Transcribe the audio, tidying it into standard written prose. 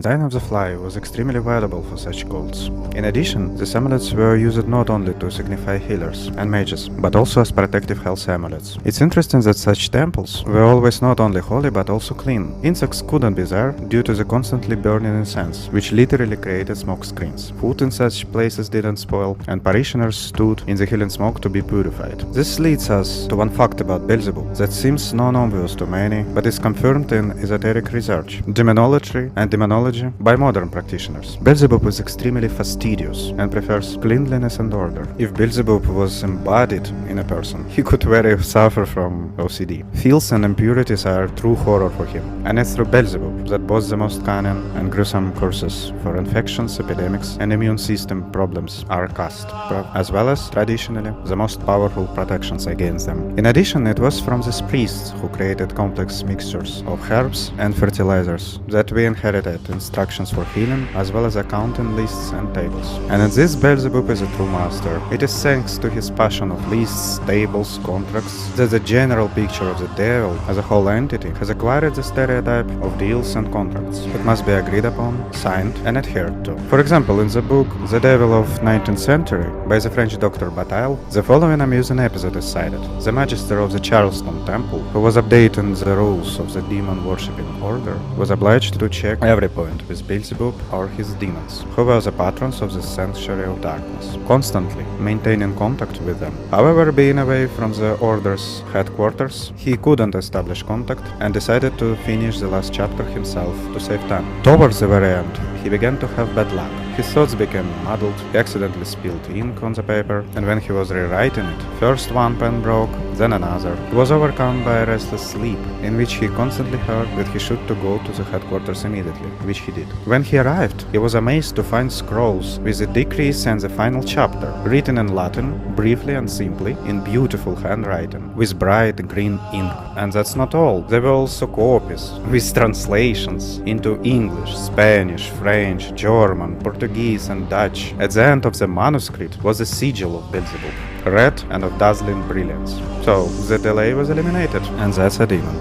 design of the fly was extremely valuable for such cults. In addition, these amulets were used not only to signify healers and mages, but also as protective health amulets. It's interesting that such temples were always not only holy but also clean. Insects couldn't be there due to the constantly burning incense, which literally created smoke screens. Food in such places didn't spoil, and parishioners stood in the healing smoke to be purified. This leads us to one fact about Beelzebuth that seems non-obvious to many, but is confirmed in esoteric research, demonology and demonology by modern practitioners. Beelzebuth is extremely fastidious and prefers cleanliness and order. If Beelzebuth was embodied in a person, he could very suffer from OCD. Filth and impurities are true horror for him, and it's through Beelzebuth that both the most cunning and gruesome curses for infections, epidemics, and immune system problems are cast, as well as, traditionally, the most powerful protections against them. In addition, it was from these priests who created complex mixtures of herbs and fertilizers that we inherited instructions for healing, as well as accounting lists and tables. And in this, Beelzebuth is a true master. It is thanks to his passion of lists, tables, contracts, that the general picture of the devil as a whole entity has acquired the stereotype of deals and contracts that must be agreed upon, signed, and adhered to. For example, in the book The Devil of 19th Century by the French Dr. Bataille, the following amusing episode is cited. The magister of the Charleston Temple, who was updating the rules of the demon-worshipping order, was obliged to check every point with Beelzebuth or his demons, who were the patrons of the sanctuary of darkness, constantly maintaining contact with them. However, being away from the order's headquarters, he couldn't establish contact and decided to finish the last chapter himself to save time. Towards the very end, he began to have bad luck. His thoughts became muddled, he accidentally spilled ink on the paper, and when he was rewriting it, first one pen broke, then another. He was overcome by a restless sleep, in which he constantly heard that he should to go to the headquarters immediately, which he did. When he arrived, he was amazed to find scrolls with the decrease and the final chapter, written in Latin, briefly and simply, in beautiful handwriting, with bright green ink. And that's not all. There were also copies, with translations into English, Spanish, French, German, Portuguese, and Dutch. At the end of the manuscript was the sigil of Beelzebuth, red and of dazzling brilliance. So the delay was eliminated, and that's a demon.